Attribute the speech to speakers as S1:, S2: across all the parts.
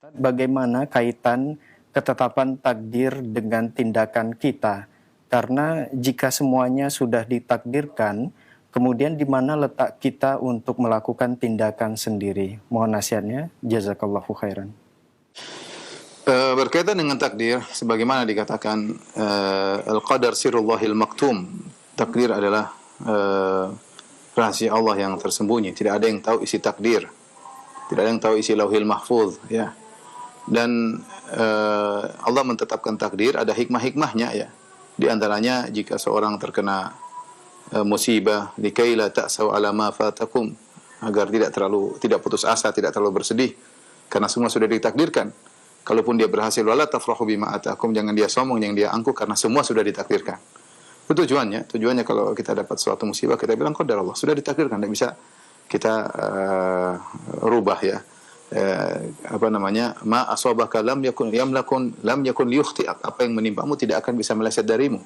S1: Bagaimana kaitan ketetapan takdir dengan tindakan kita? Karena jika semuanya sudah ditakdirkan, kemudian di mana letak kita untuk melakukan tindakan sendiri? Mohon nasihatnya, jazakallahu khairan.
S2: Berkaitan dengan takdir, sebagaimana dikatakan al-qadar sirullahil maktum. Takdir adalah rahasia Allah yang tersembunyi. Tidak ada yang tahu isi takdir. Tidak ada yang tahu isi lauhil mahfuz, ya. Dan Allah menetapkan takdir, ada hikmah-hikmahnya, ya. Di antaranya jika seorang terkena musibah, likai la ta'saw ala ma fatakum, agar tidak putus asa, tidak terlalu bersedih karena semua sudah ditakdirkan. Kalaupun dia berhasil, wala tafrahu bima atakum, jangan dia sombong, jangan dia angkuh karena semua sudah ditakdirkan. Itu tujuannya kalau kita dapat suatu musibah, kita bilang qadar Allah, sudah ditakdirkan, tidak bisa kita rubah, ya. Ma asabaka lam yakun liyukhti'ak, apa yang menimpamu tidak akan bisa meleset darimu.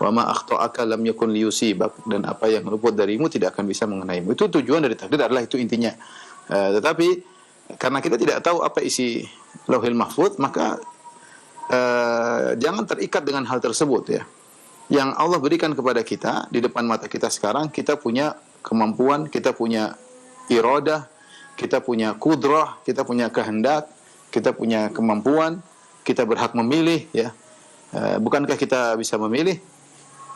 S2: Wa ma akhta'aka lam yakun liyusibak, dan apa yang luput darimu tidak akan bisa mengenaimu. Itu tujuan dari takdir, adalah itu intinya. Tetapi karena kita tidak tahu apa isi lauhil mahfuz, maka jangan terikat dengan hal tersebut, ya. Yang Allah berikan kepada kita di depan mata kita sekarang, kita punya kemampuan, kita punya iradah, kita punya kudrah, kita punya kehendak, kita punya kemampuan, kita berhak memilih, ya. Bukankah kita bisa memilih?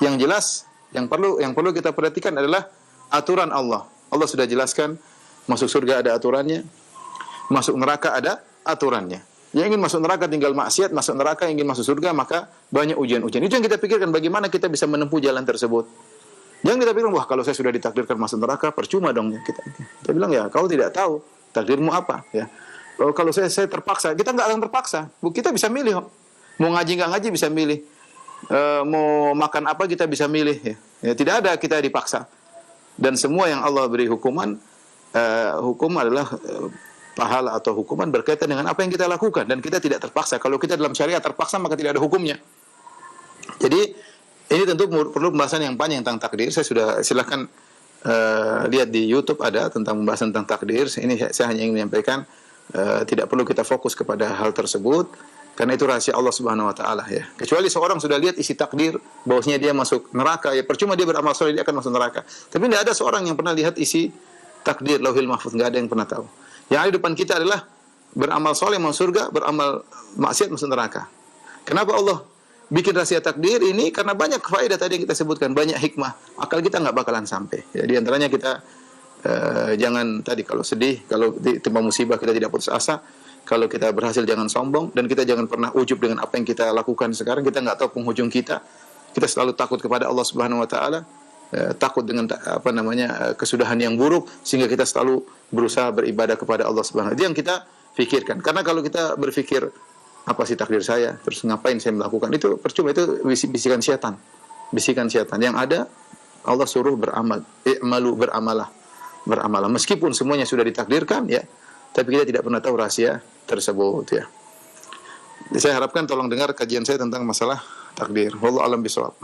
S2: Yang jelas, yang perlu kita perhatikan adalah aturan Allah. Allah sudah jelaskan, masuk surga ada aturannya, masuk neraka ada aturannya. Yang ingin masuk neraka tinggal maksiat, masuk neraka. Yang ingin masuk surga maka banyak ujian-ujian. Itu yang kita pikirkan, bagaimana kita bisa menempuh jalan tersebut. Jangan kita pikirkan, wah kalau saya sudah ditakdirkan masuk neraka, percuma dong. Kita bilang, ya kau tidak tahu takdirmu apa, ya. Kalau saya terpaksa, kita nggak akan terpaksa. Kita bisa milih. Mau ngaji nggak ngaji bisa milih. Mau makan apa kita bisa milih, ya. Ya, tidak ada kita dipaksa. Dan semua yang Allah beri hukuman, hukum adalah pahala atau hukuman berkaitan dengan apa yang kita lakukan, dan kita tidak terpaksa. Kalau kita dalam syariat terpaksa, maka tidak ada hukumnya. Jadi ini tentu perlu pembahasan yang panjang tentang takdir. Saya sudah, silahkan lihat di YouTube ada tentang pembahasan tentang takdir. Ini saya hanya ingin menyampaikan, tidak perlu kita fokus kepada hal tersebut karena itu rahasia Allah Subhanahu wa taala, ya. Kecuali seorang sudah lihat isi takdir bahwasanya dia masuk neraka, ya percuma dia beramal saleh, dia akan masuk neraka. Tapi tidak ada seorang yang pernah lihat isi takdir lauhil mahfuz, enggak ada yang pernah tahu. Yang ada di depan kita adalah beramal saleh masuk surga, beramal maksiat masuk neraka. Kenapa Allah bikin rahasia takdir ini? Karena banyak faedah tadi yang kita sebutkan, banyak hikmah. Akal kita nggak bakalan sampai. Ya, di antaranya kita jangan tadi kalau sedih, kalau ditimpa musibah kita tidak putus asa. Kalau kita berhasil jangan sombong, dan kita jangan pernah ujub dengan apa yang kita lakukan sekarang. Kita nggak tahu penghujung kita. Kita selalu takut kepada Allah Subhanahu wa taala. Takut dengan kesudahan yang buruk, sehingga kita selalu berusaha beribadah kepada Allah Subhanahu wa taala. Itu yang kita pikirkan. Karena kalau kita berpikir, apa sih takdir saya, terus ngapain saya melakukan, itu percuma, itu bisikan syaitan. Bisikan syaitan. Yang ada Allah suruh beramal, i'malu, beramalah. Meskipun semuanya sudah ditakdirkan, ya, tapi kita tidak pernah tahu rahasia tersebut, ya. Saya harapkan tolong dengar kajian saya tentang masalah takdir. Wallahu a'lam bishawab.